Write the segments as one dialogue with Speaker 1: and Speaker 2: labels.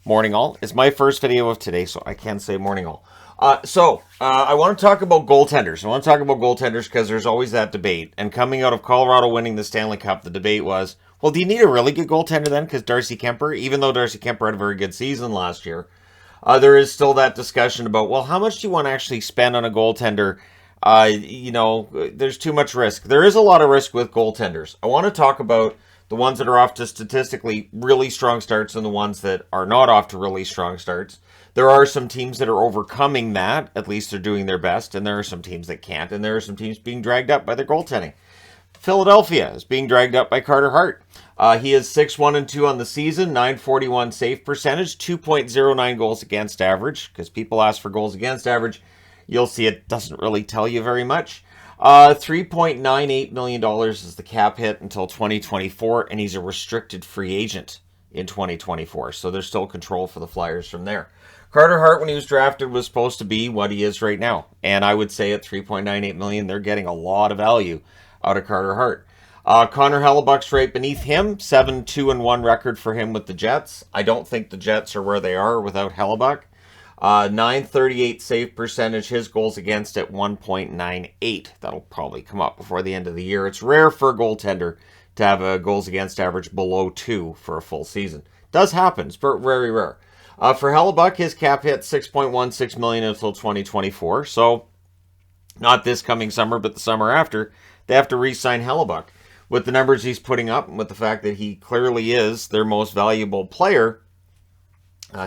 Speaker 1: Morning all. It's my first video of today, so I can say morning all. I want to talk about goaltenders. I want to talk about goaltenders because there's always that debate. And coming out of Colorado winning the Stanley Cup, the debate was, well, do you need a really good goaltender then? Because Darcy Kuemper, even though Darcy Kuemper had a very good season last year, there is still that discussion about, well, how much do you want to actually spend on a goaltender? There's too much risk. There is a lot of risk with goaltenders. I want to talk about the ones that are off to statistically really strong starts and the ones that are not off to really strong starts. There are some teams that are overcoming that. At least they're doing their best. And there are some teams that can't. And there are some teams being dragged up by their goaltending. Philadelphia is being dragged up by Carter Hart. He is 6-1-2 on the season, 941 save percentage, 2.09 goals against average. Because people ask for goals against average. You'll see it doesn't really tell you very much. $3.98 million is the cap hit until 2024, and he's a restricted free agent in 2024. So there's still control for the Flyers from there. Carter Hart, when he was drafted, was supposed to be what he is right now. And I would say at $3.98 million, they're getting a lot of value out of Carter Hart. Connor Hellebuck's right beneath him, 7-2-1 record for him with the Jets. I don't think the Jets are where they are without Hellebuck. 938 save percentage, his goals against at 1.98. That'll probably come up before the end of the year. It's rare for a goaltender to have a goals against average below 2 for a full season. Does happen, it's very rare. For Hellebuck, his cap hit $6.16 million until 2024. So, not this coming summer, but the summer after, they have to re-sign Hellebuck. With the numbers he's putting up, and with the fact that he clearly is their most valuable player,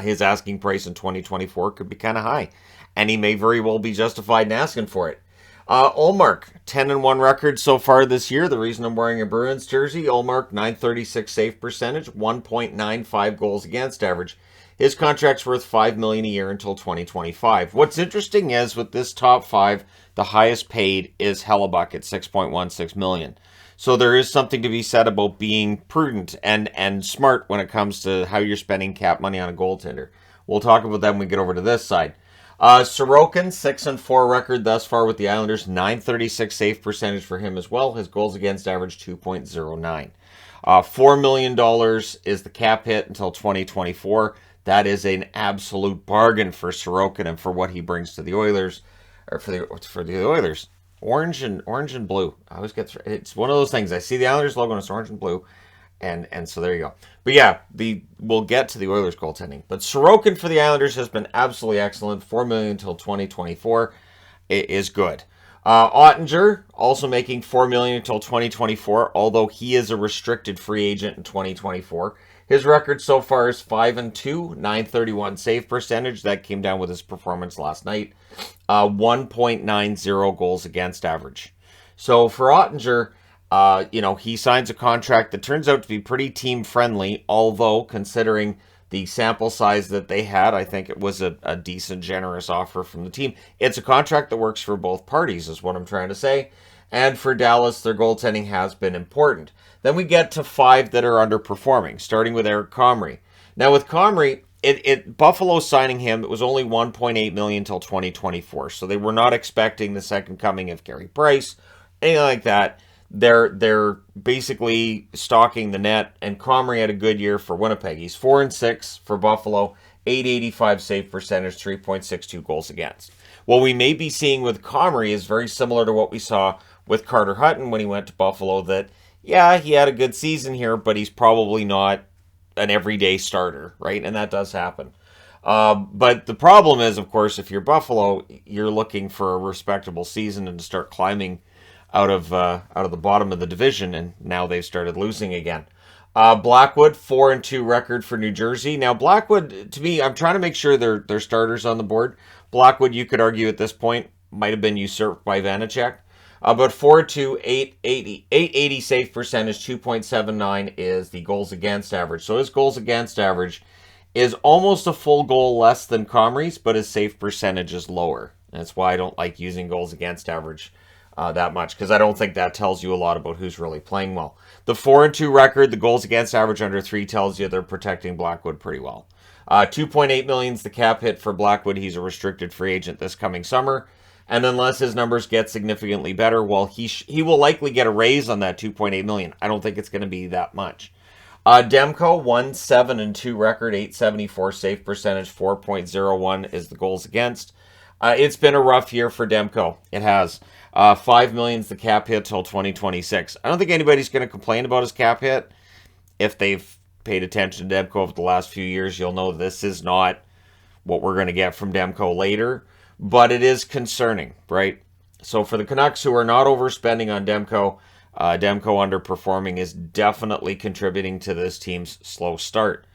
Speaker 1: his asking price in 2024 could be kind of high. And he may very well be justified in asking for it. Ullmark, 10-1 record so far this year. The reason I'm wearing a Bruins jersey, Ullmark, 936 save percentage, 1.95 goals against average. His contract's worth $5 million a year until 2025. What's interesting is with this top 5, the highest paid is Hellebuck at $6.16 million. So there is something to be said about being prudent and smart when it comes to how you're spending cap money on a goaltender. We'll talk about that when we get over to this side. Sorokin, 6-4 record thus far with the Islanders, 936 save percentage for him as well. His goals against average 2.09. $4 million is the cap hit until 2024. That is an absolute bargain for Sorokin and for what he brings to the Oilers, or for the Oilers. Orange and blue. I always get it's one of those things. I see the Islanders logo and it's orange and blue, and so there you go. But yeah, we'll get to the Oilers goaltending. But Sorokin for the Islanders has been absolutely excellent. $4 million until 2024 is good. Ottinger also making $4 million until 2024, although he is a restricted free agent in 2024. His record so far is 5-2, 931 save percentage. That came down with his performance last night. 1.90 goals against average. So for Ottinger, he signs a contract that turns out to be pretty team friendly, although considering the sample size that they had, I think it was a decent, generous offer from the team. It's a contract that works for both parties, is what I'm trying to say. And for Dallas, their goaltending has been important. Then we get to 5 that are underperforming, starting with Eric Comrie. Now with Comrie, Buffalo signing him, it was only $1.8 million until 2024. So they were not expecting the second coming of Carey Price, anything like that. They're basically stocking the net, and Comrie had a good year for Winnipeg. He's 4-6 for Buffalo, 885 save percentage, 3.62 goals against. What we may be seeing with Comrie is very similar to what we saw with Carter Hutton when he went to Buffalo, that, yeah, he had a good season here, but he's probably not an everyday starter, right? And that does happen. But the problem is, of course, if you're Buffalo, you're looking for a respectable season and to start climbing out of the bottom of the division, and now they've started losing again. Blackwood, 4-2 record for New Jersey. Now, Blackwood, to me, I'm trying to make sure they're starters on the board. Blackwood, you could argue at this point, might have been usurped by Vanacek. But 4-2, 880 save percentage, 2.79 is the goals against average. So his goals against average is almost a full goal less than Comrie's, but his save percentage is lower. That's why I don't like using goals against average that much, because I don't think that tells you a lot about who's really playing well. The 4-2 record, the goals against average under 3 tells you they're protecting Blackwood pretty well. $2.8 million is the cap hit for Blackwood. He's a restricted free agent this coming summer. And unless his numbers get significantly better, well, he will likely get a raise on that $2.8 million. I don't think it's going to be that much. Demko, 1-7-2 record, 874 save percentage, 4.01 is the goals against. It's been a rough year for Demko. It has. $5 million is the cap hit till 2026. I don't think anybody's going to complain about his cap hit. If they've paid attention to Demko over the last few years, you'll know this is not what we're going to get from Demko later. But it is concerning, right? So for the Canucks who are not overspending on Demko, Demko underperforming is definitely contributing to this team's slow start.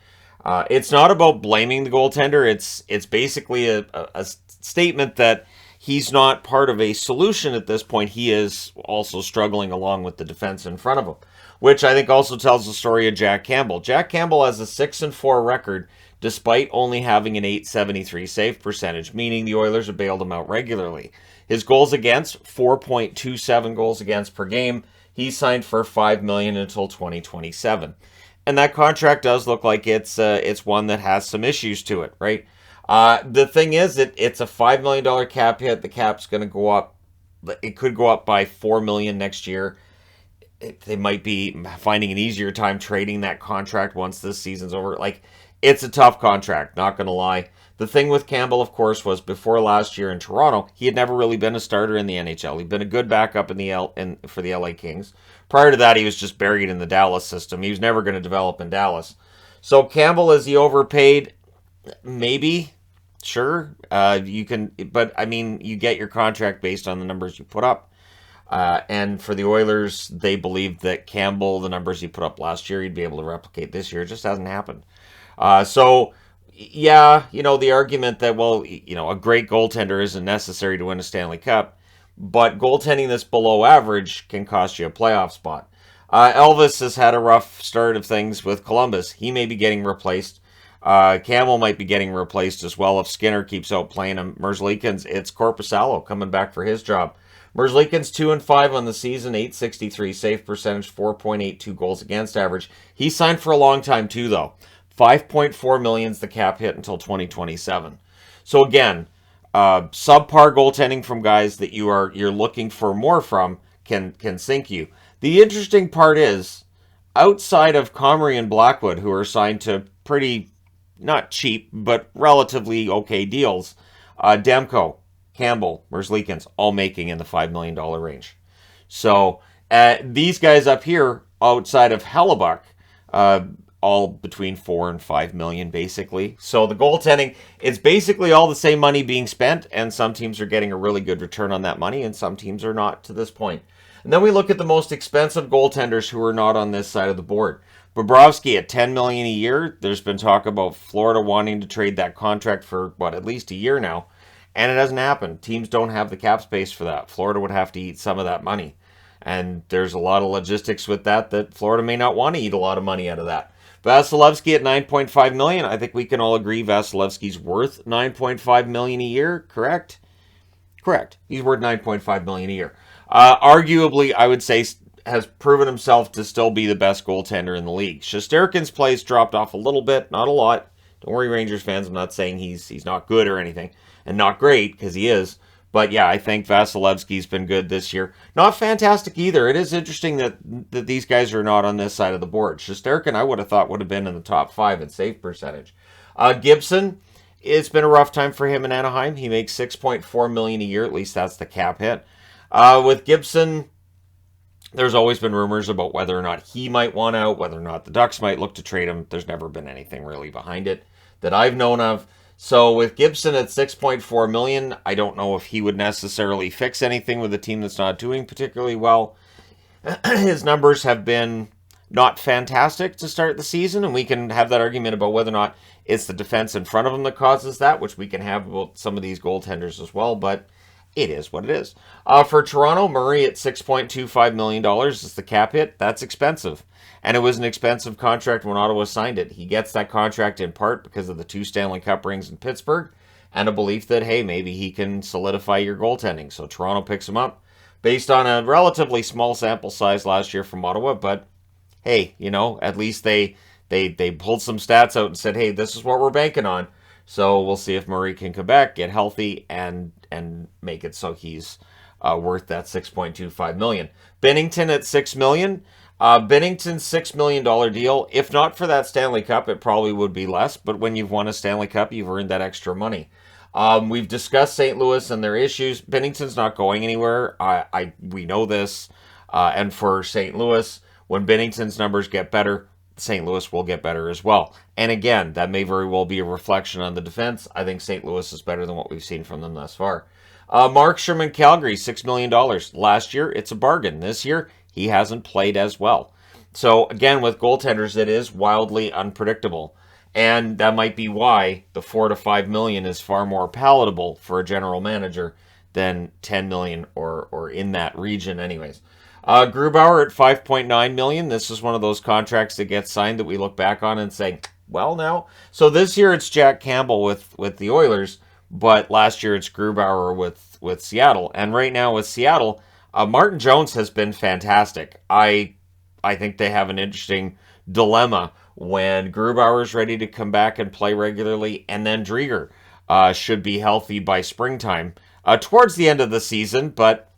Speaker 1: It's not about blaming the goaltender. It's basically a statement that he's not part of a solution at this point. He is also struggling along with the defense in front of him, which I think also tells the story of Jack Campbell. Jack Campbell has a 6-4 record despite only having an 873 save percentage, meaning the Oilers have bailed him out regularly. His goals against, 4.27 goals against per game. He signed for $5 million until 2027. And that contract does look like it's one that has some issues to it, right? The thing is, it's a $5 million cap hit. The cap's going to go up. It could go up by $4 million next year. They might be finding an easier time trading that contract once this season's over. Like, it's a tough contract, not going to lie. The thing with Campbell, of course, was before last year in Toronto, he had never really been a starter in the NHL. He'd been a good backup for the LA Kings. Prior to that, he was just buried in the Dallas system. He was never going to develop in Dallas. So Campbell, is he overpaid? Maybe. Sure. You can, but I mean, you get your contract based on the numbers you put up. And for the Oilers, they believed that Campbell, the numbers he put up last year, he'd be able to replicate this year. It just hasn't happened. So, yeah, the argument that, well, a great goaltender isn't necessary to win a Stanley Cup, but goaltending that's below average can cost you a playoff spot. Elvis has had a rough start of things with Columbus. He may be getting replaced. Campbell might be getting replaced as well if Skinner keeps out playing him. Merzlikins, it's Korpisalo coming back for his job. Merzlikins 2-5 on the season, 863 save percentage, 4.82 goals against average. He signed for a long time too, though. $5.4 million is the cap hit until 2027. So again, subpar goaltending from guys that you're looking for more from can sink you. The interesting part is, outside of Comrie and Blackwood, who are signed to pretty, not cheap, but relatively okay deals, Demko, Campbell, Merzlikins, all making in the $5 million range. So these guys up here, outside of Hellebuck, all between $4 and $5 million, basically. So the goaltending, it's basically all the same money being spent, and some teams are getting a really good return on that money, and some teams are not to this point. And then we look at the most expensive goaltenders who are not on this side of the board. Bobrovsky at $10 million a year. There's been talk about Florida wanting to trade that contract for, at least a year now. And it hasn't happened. Teams don't have the cap space for that. Florida would have to eat some of that money. And there's a lot of logistics with that Florida may not want to eat a lot of money out of that. Vasilevsky at $9.5 million. I think we can all agree Vasilevsky's worth $9.5 million a year, correct? Correct. He's worth $9.5 million a year. Arguably, I would say, has proven himself to still be the best goaltender in the league. Shesterkin's plays dropped off a little bit, not a lot. Don't worry, Rangers fans. I'm not saying he's not good or anything, and not great, because he is. But yeah, I think Vasilevsky's been good this year. Not fantastic either. It is interesting that these guys are not on this side of the board. Shesterkin, I would have thought, would have been in the top 5 in save percentage. Gibson, it's been a rough time for him in Anaheim. He makes $6.4 million a year. At least that's the cap hit. With Gibson, there's always been rumors about whether or not he might want out, whether or not the Ducks might look to trade him. There's never been anything really behind it that I've known of. So with Gibson at $6.4 million, I don't know if he would necessarily fix anything with a team that's not doing particularly well. His numbers have been not fantastic to start the season, and we can have that argument about whether or not it's the defense in front of him that causes that, which we can have about some of these goaltenders as well, but it is what it is. For Toronto, Murray at $6.25 million is the cap hit. That's expensive. And it was an expensive contract when Ottawa signed it. He gets that contract in part because of the 2 Stanley Cup rings in Pittsburgh and a belief that, hey, maybe he can solidify your goaltending. So Toronto picks him up based on a relatively small sample size last year from Ottawa. But, hey, at least they pulled some stats out and said, hey, this is what we're banking on. So we'll see if Murray can come back, get healthy, and make it so he's worth that $6.25 million. Bennington at $6 million. Binnington's $6 million deal. If not for that Stanley Cup, it probably would be less. But when you've won a Stanley Cup, you've earned that extra money. We've discussed St. Louis and their issues. Binnington's not going anywhere. We know this. And for St. Louis, when Binnington's numbers get better, St. Louis will get better as well. And again, that may very well be a reflection on the defense. I think St. Louis is better than what we've seen from them thus far. Mark Sherman, Calgary, $6 million. Last year, it's a bargain. This year, he hasn't played as well. So again, with goaltenders, it is wildly unpredictable. And that might be why the $4 to $5 million is far more palatable for a general manager than $10 million or in that region anyways. Grubauer at $5.9 million. This is one of those contracts that gets signed that we look back on and say, well, now. So this year it's Jack Campbell with the Oilers, but last year it's Grubauer with Seattle. And right now with Seattle, Martin Jones has been fantastic. I think they have an interesting dilemma when Grubauer's ready to come back and play regularly, and then Drieger should be healthy by springtime, towards the end of the season, but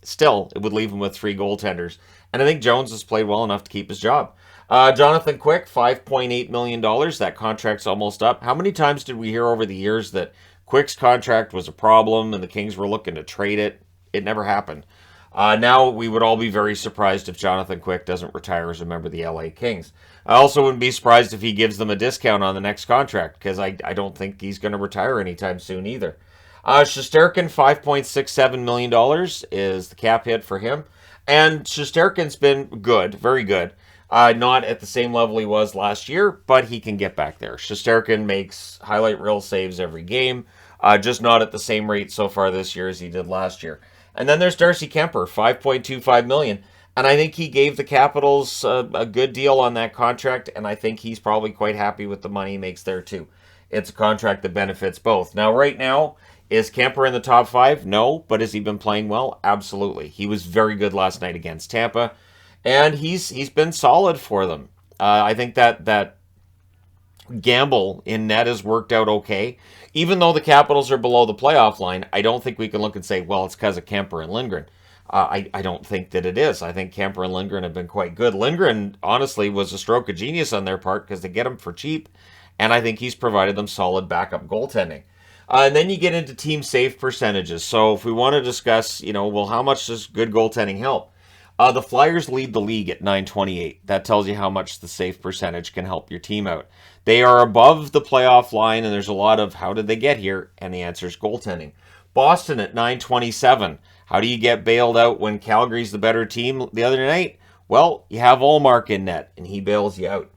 Speaker 1: still, it would leave him with 3 goaltenders. And I think Jones has played well enough to keep his job. Jonathan Quick, $5.8 million. That contract's almost up. How many times did we hear over the years that Quick's contract was a problem and the Kings were looking to trade it? It never happened. Now, we would all be very surprised if Jonathan Quick doesn't retire as a member of the LA Kings. I also wouldn't be surprised if he gives them a discount on the next contract, because I don't think he's going to retire anytime soon either. Shesterkin, $5.67 million is the cap hit for him. And Shesterkin's been good, very good. Not at the same level he was last year, but he can get back there. Shesterkin makes highlight reel saves every game, just not at the same rate so far this year as he did last year. And then there's Darcy Kemper, $5.25 million. And I think he gave the Capitals a good deal on that contract, and I think he's probably quite happy with the money he makes there too. It's a contract that benefits both. Now, right now, is Kemper in the top 5? No, but has he been playing well? Absolutely. He was very good last night against Tampa, and he's been solid for them. I think that gamble in net has worked out okay. Even though the Capitals are below the playoff line, I don't think we can look and say, well, it's because of Kemper and Lindgren. I don't think that it is. I think Kemper and Lindgren have been quite good. Lindgren, honestly, was a stroke of genius on their part because they get him for cheap, and I think he's provided them solid backup goaltending. And then you get into team save percentages. So if we want to discuss, well, how much does good goaltending help? The Flyers lead the league at .928. That tells you how much the save percentage can help your team out. They are above the playoff line, and there's a lot of how did they get here? And the answer is goaltending. Boston at .927. How do you get bailed out when Calgary's the better team the other night? Well, you have Ullmark in net, and he bails you out.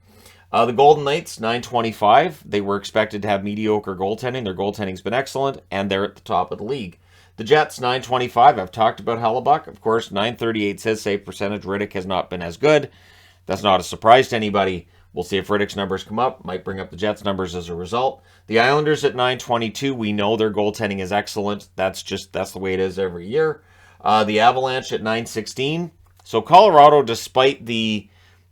Speaker 1: The Golden Knights, .925. They were expected to have mediocre goaltending. Their goaltending's been excellent, and they're at the top of the league. The Jets, .925. I've talked about Hellebuck. Of course, .938 says save percentage. Riddick has not been as good. That's not a surprise to anybody. We'll see if Riddick's numbers come up. Might bring up the Jets' numbers as a result. The Islanders at .922. We know their goaltending is excellent. That's the way it is every year. The Avalanche at .916. So Colorado, despite the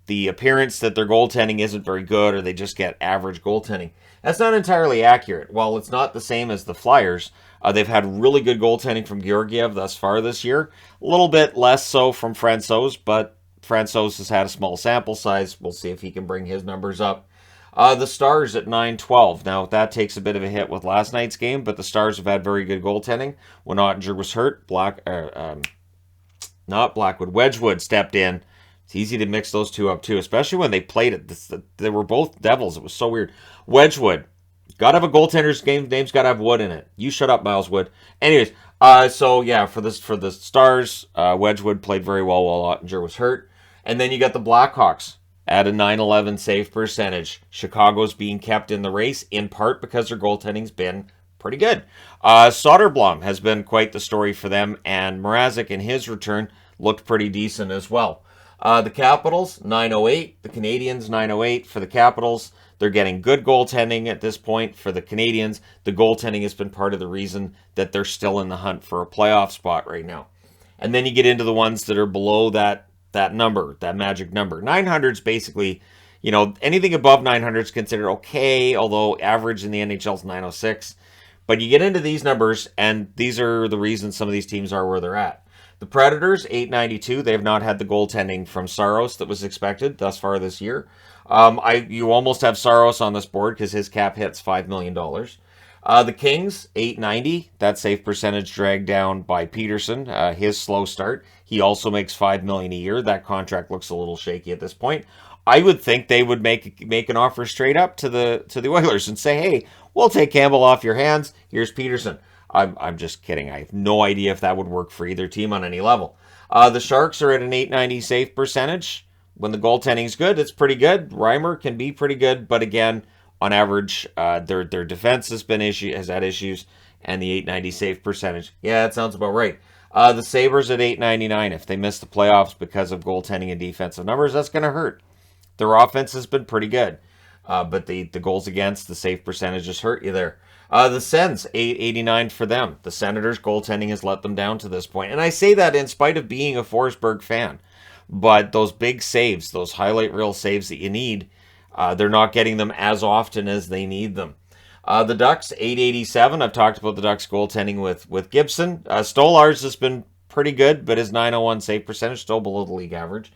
Speaker 1: appearance that their goaltending isn't very good or they just get average goaltending, that's not entirely accurate. While it's not the same as the Flyers, they've had really good goaltending from Georgiev thus far this year. A little bit less so from Francouz, but Francouz has had a small sample size. We'll see if he can bring his numbers up. The Stars at $912. Now, that takes a bit of a hit with last night's game, but the Stars have had very good goaltending. When Ottinger was hurt, Wedgwood stepped in. It's easy to mix those two up, too, especially when they played it. They were both Devils. It was so weird. Wedgwood. Got to have a goaltender's name's got to have Wood in it. You shut up, Miles Wood. Anyways, for the Stars, Wedgwood played very well while Ottinger was hurt. And then you got the Blackhawks at a .911 save percentage. Chicago's being kept in the race, in part because their goaltending's been pretty good. Soderblom has been quite the story for them, and Mrazek in his return looked pretty decent as well. The Capitals, .908. The Canadiens, .908 for the Capitals. They're getting good goaltending at this point. For the Canadiens, the goaltending has been part of the reason that they're still in the hunt for a playoff spot right now. And then you get into the ones that are below that number, that magic number. 900 is basically, anything above 900 is considered okay, although average in the NHL is 906. But you get into these numbers, and these are the reasons some of these teams are where they're at. The Predators, 892. They have not had the goaltending from Saros that was expected thus far this year. You almost have Saros on this board because his cap hits $5 million. The Kings, 890. That save percentage dragged down by Peterson. His slow start. He also makes $5 million a year. That contract looks a little shaky at this point. I would think they would make an offer straight up to the Oilers and say, hey, we'll take Campbell off your hands. Here's Peterson. I'm just kidding. I have no idea if that would work for either team on any level. The Sharks are at an 890 save percentage. When the goaltending's good, it's pretty good. Reimer can be pretty good, but again, on average, their defense has had issues, and the 890 save percentage. Yeah, that sounds about right. The Sabres at 899. If they miss the playoffs because of goaltending and defensive numbers, that's going to hurt. Their offense has been pretty good, but the goals against, the save percentage just hurt you there. The Sens, 889 for them. The Senators' goaltending has let them down to this point. And I say that in spite of being a Forsberg fan. But those big saves, those highlight reel saves that you need, they're not getting them as often as they need them. The Ducks, 887. I've talked about the Ducks goaltending with Gibson. Stolarz has been pretty good, but his 901 save percentage still below the league average.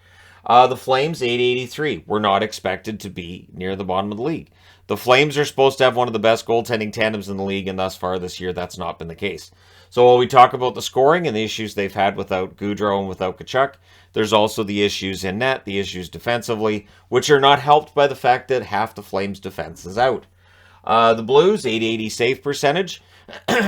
Speaker 1: The Flames, 883. We're not expected to be near the bottom of the league. The Flames are supposed to have one of the best goaltending tandems in the league, and thus far this year, that's not been the case. So while we talk about the scoring and the issues they've had without Gaudreau and without Tkachuk, there's also the issues in net, the issues defensively, which are not helped by the fact that half the Flames' defense is out. The Blues, 880 save percentage.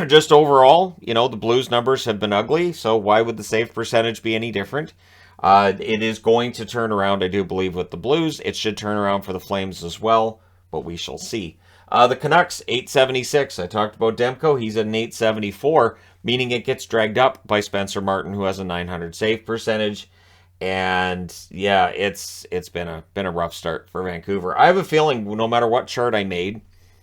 Speaker 1: Just overall, the Blues numbers have been ugly, so why would the save percentage be any different? It is going to turn around, I do believe, with the Blues. It should turn around for the Flames as well, but we shall see. The Canucks, 876. I talked about Demko. He's at an 874, meaning it gets dragged up by Spencer Martin, who has a 900 save percentage. And yeah, it's been a rough start for Vancouver. I have a feeling no matter what chart I made,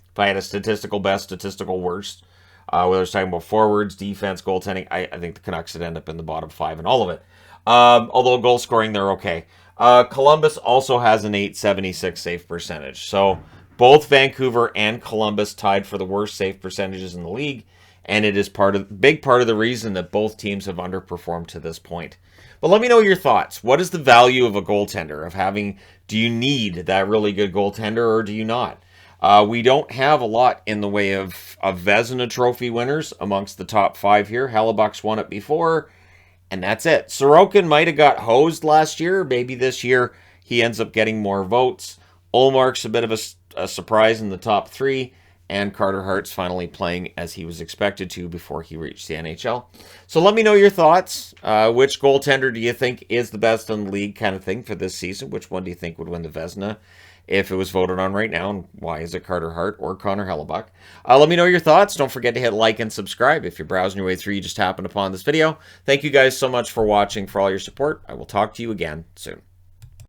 Speaker 1: if I had a statistical best, statistical worst, whether I was talking about forwards, defense, goaltending, I think the Canucks would end up in the bottom 5 in all of it. Although goal scoring, they're okay. Columbus also has an 876 save percentage. So both Vancouver and Columbus tied for the worst save percentages in the league, and it is big part of the reason that both teams have underperformed to this point. But let me know your thoughts. What is the value of a goaltender? Do you need that really good goaltender, or do you not? We don't have a lot in the way of Vezina Trophy winners amongst the top 5 here. Hellebuck's won it before, and that's it. Sorokin might have got hosed last year. Maybe this year he ends up getting more votes. Ullmark's a bit of a surprise in the top 3. And Carter Hart's finally playing as he was expected to before he reached the NHL. So let me know your thoughts. Which goaltender do you think is the best in the league kind of thing for this season? Which one do you think would win the Vezina if it was voted on right now? And why is it Carter Hart or Connor Hellebuck? Let me know your thoughts. Don't forget to hit like and subscribe. If you're browsing your way through, you just happened upon this video. Thank you guys so much for watching, for all your support. I will talk to you again soon.